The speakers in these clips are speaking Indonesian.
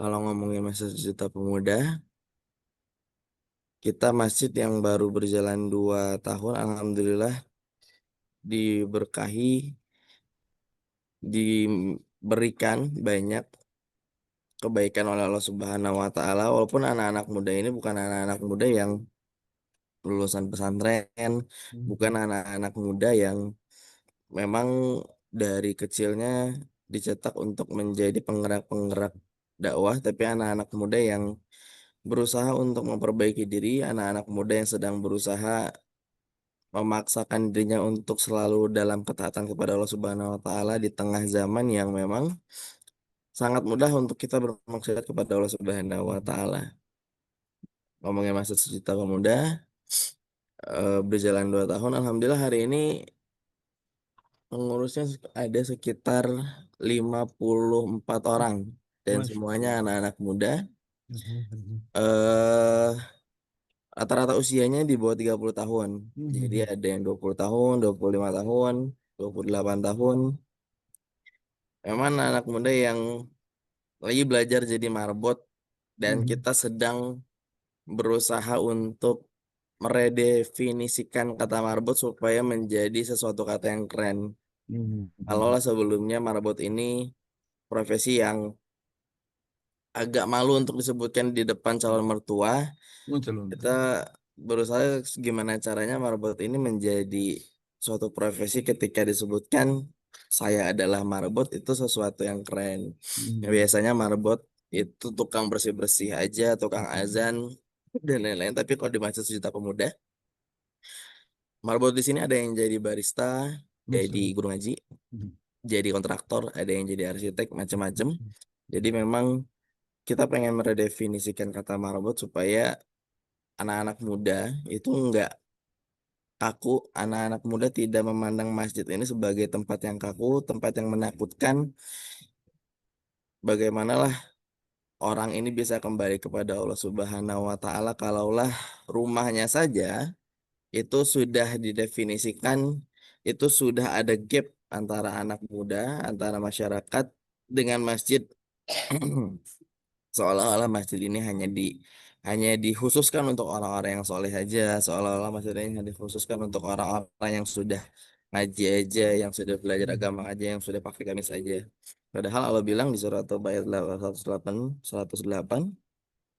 Kalau ngomongin Masjid Juta Pemuda, kita masjid yang baru berjalan 2 tahun, alhamdulillah diberkahi, diberikan banyak kebaikan oleh Allah Subhanahu wa Ta'ala. Walaupun anak-anak muda ini bukan anak-anak muda yang lulusan pesantren, bukan Mhm. anak-anak muda yang memang dari kecilnya dicetak untuk menjadi penggerak-penggerak dakwah, tapi anak-anak muda yang berusaha untuk memperbaiki diri, anak-anak muda yang sedang berusaha memaksakan dirinya untuk selalu dalam ketaatan kepada Allah Subhanahu wa taala di tengah zaman yang memang sangat mudah untuk kita bermaksiat kepada Allah Subhanahu wa Mhm. taala. Ngomongin masa sejuta pemuda, berjalan 2 tahun, alhamdulillah hari ini pengurusnya ada sekitar 54 orang dan Masya semuanya Allah. anak-anak muda. Mhm, mhm. eh Rata-rata usianya di bawah 30 tahun. Jadi Mhm, ada yang 20 tahun, 25 tahun, 28 tahun. Memang anak muda yang lagi belajar jadi marbot dan mhm, kita sedang berusaha untuk meredefinisikan kata marbot supaya menjadi sesuatu kata yang keren. mhm, Kalau mhm. lah sebelumnya marbot ini profesi yang agak malu untuk disebutkan di depan calon mertua, Betul, kita betul. berusaha gimana caranya marbot ini menjadi suatu profesi ketika disebutkan saya adalah marbot itu sesuatu yang keren. Mhm, Biasanya marbot itu tukang bersih-bersih aja, tukang azan dan lain-lain. Tapi kalau di Masjid Sejuta Pemuda, marbot di sini ada yang jadi barista, Masya jadi Allah. guru ngaji, Mhm, jadi kontraktor, ada yang jadi arsitek, macam-macam. mhm, Jadi memang kita pengen meredefinisikan kata marbot supaya anak-anak muda itu enggak kaku, anak-anak muda tidak memandang masjid ini sebagai tempat yang kaku, tempat yang menakutkan. Bagaimanalah orang ini bisa kembali kepada Allah Subhanahu wa taala kalaulah rumahnya saja itu sudah didefinisikan, itu sudah ada gap antara anak muda, antara masyarakat dengan masjid. Seolah-olah masjid ini hanya dikhususkan untuk orang-orang yang soleh saja, seolah-olah masjid ini hanya dikhususkan untuk orang-orang yang sudah ngaji aja, yang sudah belajar mhm, agama aja, yang sudah pakai gamis aja. Padahal Allah bilang di surat At-Taubah ayat 108, 108,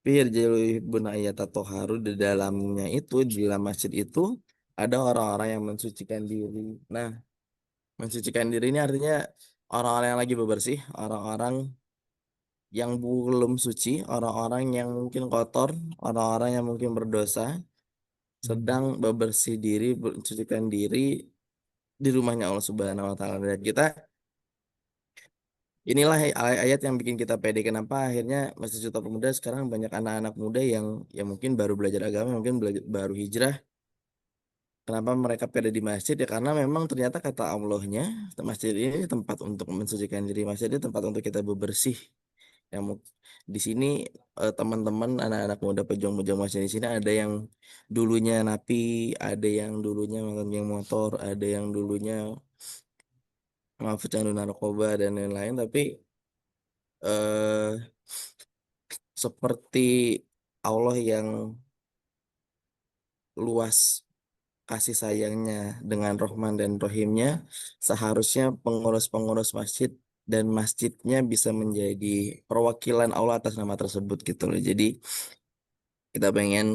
Firjiluhibun ayat toharu di dalamnya itu, di dalam masjid itu ada orang-orang yang mensucikan diri. Nah, mensucikan diri ini artinya orang-orang yang lagi bebersih, orang-orang yang belum suci, orang-orang yang mungkin kotor, orang-orang yang mungkin berdosa, mhm. sedang bebersih diri, mensucikan diri di rumahnya Allah Subhanahu wa taala. Dan kita inilah ayat yang bikin kita pede kenapa akhirnya Masjid Juta Pemuda sekarang banyak anak-anak muda yang mungkin baru belajar agama, mungkin baru hijrah. Kenapa mereka pede di masjid ya karena memang ternyata kata Allahnya masjid ini tempat untuk mensucikan diri, masjid ini tempat untuk kita bebersih. Yang di sini teman-teman anak-anak muda pejuang-pejuang masjid di sini ada yang dulunya napi, ada yang dulunya mantan geng motor, ada yang dulunya pecandu narkoba dan lain-lain, tapi eh seperti Allah yang luas kasih sayangnya dengan Rahman dan Rahimnya, seharusnya pengurus-pengurus masjid dan masjidnya bisa menjadi perwakilan Allah atas nama tersebut gitu loh. Jadi kita pengen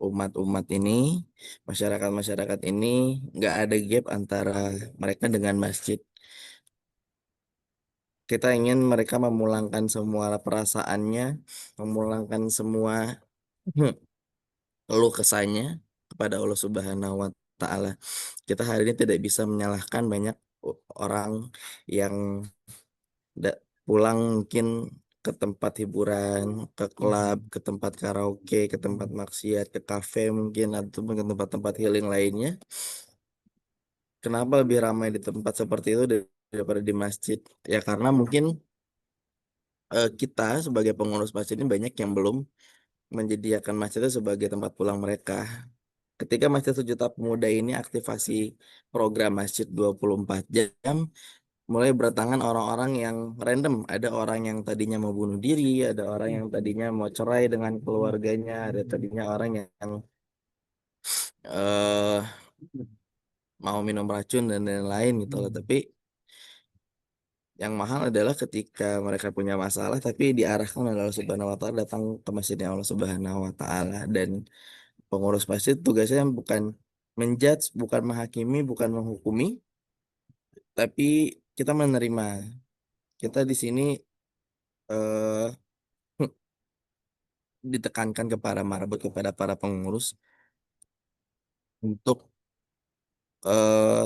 umat-umat ini, masyarakat-masyarakat ini nggak ada gap antara mereka dengan masjid. Kita ingin mereka memulangkan semua perasaannya, memulangkan semua keluh kesahnya kepada Allah Subhanahu wa taala. Kita hari ini tidak bisa menyalahkan banyak orang yang pulang mungkin ke tempat hiburan, ke klub, Mhm, ke tempat karaoke, ke tempat mhm, maksiat, ke kafe mungkin atau ke tempat-tempat healing lainnya. Kenapa lebih ramai di tempat seperti itu daripada di masjid? Ya karena mungkin kita sebagai pengurus masjid ini banyak yang belum menyediakan masjid itu sebagai tempat pulang mereka. Ketika Masjid Sejuta Pemuda ini aktivasi program masjid 24 jam, mulai berdatangan orang-orang yang random. Ada orang yang tadinya mau bunuh diri, ada orang yang tadinya mau cerai dengan keluarganya, ada tadinya orang yang eh mau minum racun dan lain-lain gitu loh. Tapi yang mahal adalah ketika mereka punya masalah tapi diarahkan oleh Allah Subhanahu wa taala datang ke masjidnya Allah Subhanahu wa taala, dan pengurus masjid tugasnya bukan menjudge, bukan menghakimi, bukan menghukumi, tapi kita menerima. Kita di sini eh ditekankan kepada marbot, kepada para pengurus untuk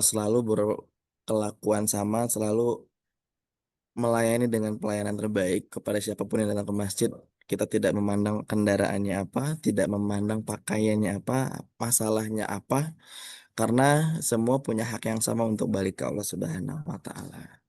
selalu berkelakuan sama, selalu melayani dengan pelayanan terbaik kepada siapapun yang datang ke masjid. Kita tidak memandang kendaraannya apa, tidak memandang pakaiannya apa, masalahnya apa, karena semua punya hak yang sama untuk balik ke Allah Subhanahu wa taala.